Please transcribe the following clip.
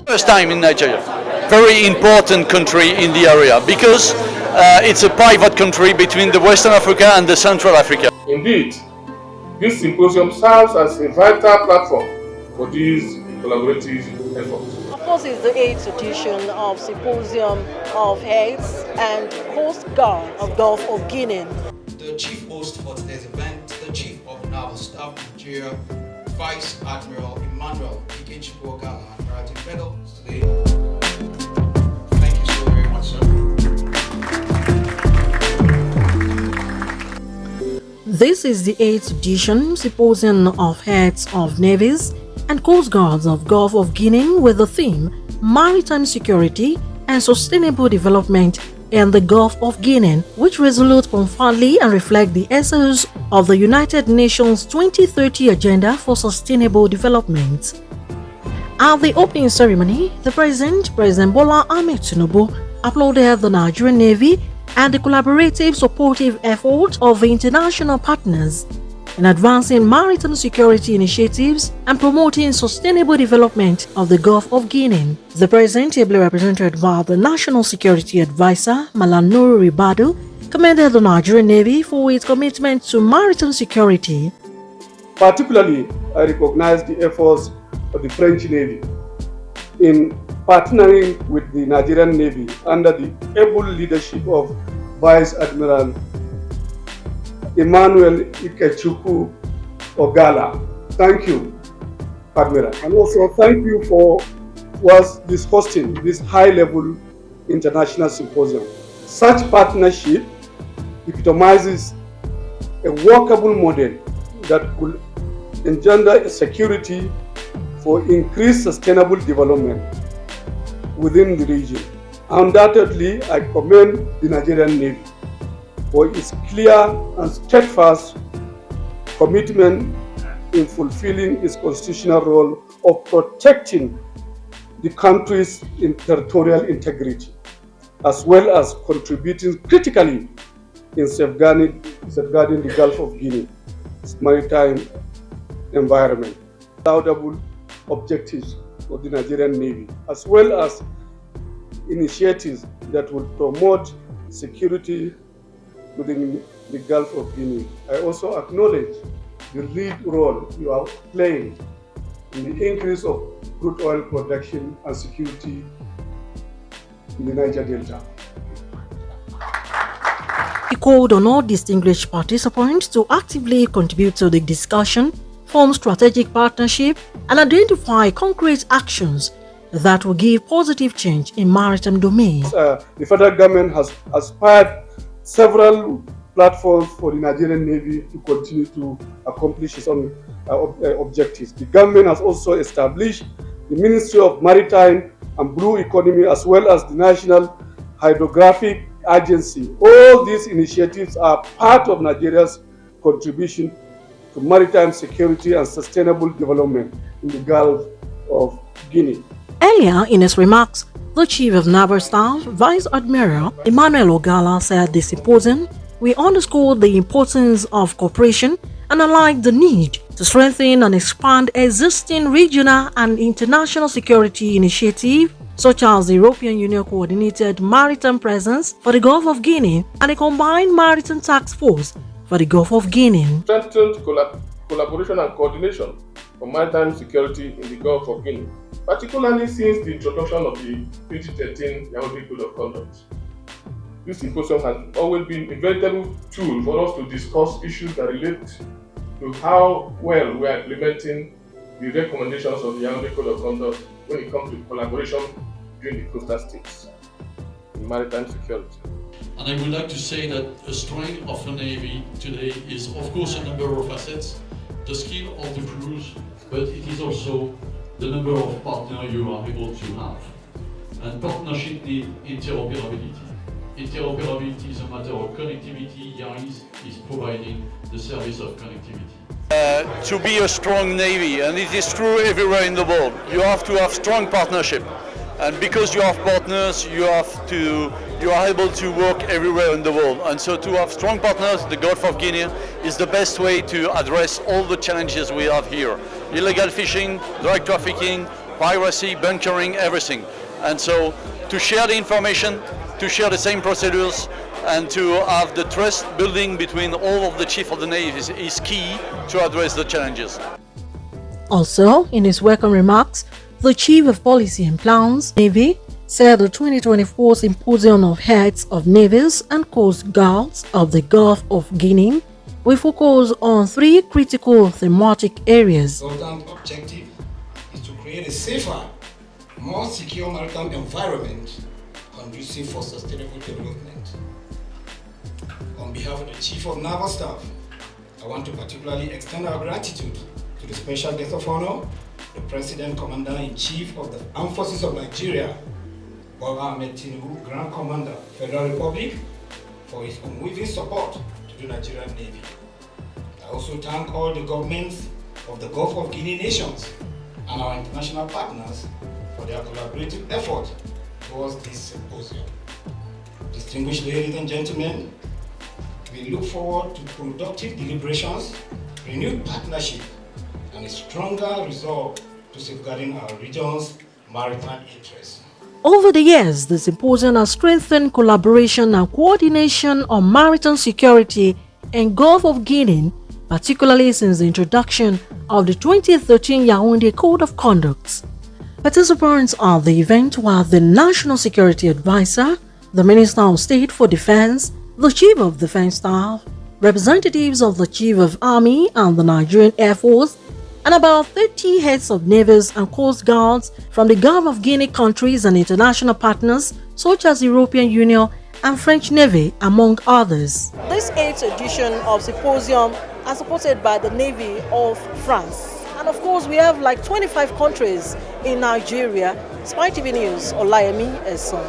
First time in Nigeria. Very important country in the area because it's a private country between the Western Africa and the Central Africa. Indeed, this symposium serves as a vital platform for these collaborative efforts. Of course, it's the 8th edition of Symposium of Heads and Coast Guard of Gulf of Guinea. The chief host for today's event, the Chief of Naval Staff Nigeria, Vice Admiral Emmanuel Ikechukwu-Ogala, Maritime Fellows today. Thank you so very much, sir. This is the 8th edition Symposium of Heads of Navies and Coast Guards of Gulf of Guinea with the theme Maritime Security and Sustainable Development in the Gulf of Guinea, which resolute profoundly and reflect the essence of the United Nations 2030 Agenda for Sustainable Development. At the opening ceremony, the President Bola Ahmed Tinubu, applauded the Nigerian Navy and the collaborative supportive effort of the international partners in advancing maritime security initiatives and promoting sustainable development of the Gulf of Guinea. The President, ably represented by the National Security Advisor, Malam Nuru Ribadu, commended the Nigerian Navy for its commitment to maritime security. Particularly, I recognize the efforts of the French Navy in partnering with the Nigerian Navy under the able leadership of Vice Admiral Emmanuel Ikechukwu-Ogala. Thank you, Admiral. And also thank you for this hosting this high-level international symposium. Such partnership epitomizes a workable model that could engender security for increased sustainable development within the region. Undoubtedly, I commend the Nigerian Navy for its clear and steadfast commitment in fulfilling its constitutional role of protecting the country's territorial integrity, as well as contributing critically in safeguarding the Gulf of Guinea's maritime environment. Laudable objectives of the Nigerian Navy, as well as initiatives that will promote security within the Gulf of Guinea. I also acknowledge the lead role you are playing in the increase of crude oil production and security in the Niger Delta. He called on all distinguished participants to actively contribute to the discussion, form strategic partnership, and identify concrete actions that will give positive change in maritime domain. The federal government has aspired several platforms for the Nigerian Navy to continue to accomplish its own objectives. The government has also established the Ministry of Maritime and Blue Economy, as well as the National Hydrographic Agency. All these initiatives are part of Nigeria's contribution to maritime security and sustainable development in the Gulf of Guinea. Earlier in his remarks, the Chief of Naval Staff, Vice Admiral Emmanuel Ogala, said the symposium will underscore the importance of cooperation and highlight the need to strengthen and expand existing regional and international security initiatives such as the European Union Coordinated Maritime Presence for the Gulf of Guinea and a Combined Maritime Task Force for the Gulf of Guinea. Strengthened collaboration and coordination for maritime security in the Gulf of Guinea, particularly since the introduction of the 2013 Yaoundé Code of Conduct. This symposium has always been a veritable tool for us to discuss issues that relate to how well we are implementing the recommendations of the Yaoundé Code of Conduct when it comes to collaboration between the coastal states in maritime security. And I would like to say that a strength of a navy today is, of course, a number of assets, the skill of the crews, but it is also the number of partners you are able to have. And partnership needs interoperability. Interoperability is a matter of connectivity. YARIS is providing the service of connectivity. To be a strong navy, and it is true everywhere in the world, you have to have strong partnership. And because you have partners, you are able to work everywhere in the world. And so to have strong partners, the Gulf of Guinea is the best way to address all the challenges we have here. Illegal fishing, drug trafficking, piracy, bunkering, everything. And so to share the information, to share the same procedures, and to have the trust building between all of the chiefs of the Navy is key to address the challenges. Also, in his welcome remarks, the Chief of Policy and Plans, Navy, said the 2024 Symposium of Heads of Navies and Coast Guards of the Gulf of Guinea will focus on 3 critical thematic areas. The important objective is to create a safer, more secure maritime environment conducive for sustainable development. On behalf of the Chief of Naval Staff, I want to particularly extend our gratitude to the Special Guest of Honor, the President Commander-in-Chief of the Armed Forces of Nigeria, Tinubu, Grand Commander, Federal Republic, for his unwavering support to the Nigerian Navy. I also thank all the governments of the Gulf of Guinea nations and our international partners for their collaborative effort towards this symposium. Distinguished ladies and gentlemen, we look forward to productive deliberations, renewed partnership, and a stronger resolve to safeguarding our region's maritime interests. Over the years, the symposium has strengthened collaboration and coordination on maritime security in Gulf of Guinea, particularly since the introduction of the 2013 Yaoundé Code of Conduct. Participants at the event were the National Security Advisor, the Minister of State for Defense, the Chief of Defense Staff, representatives of the Chief of Army and the Nigerian Air Force, and about 30 heads of navies and coast guards from the Gulf of Guinea countries and international partners such as the European Union and French Navy, among others. This 8th edition of Symposium is supported by the Navy of France. And of course, we have like 25 countries in Nigeria. Spy TV News, Olayemi Eson.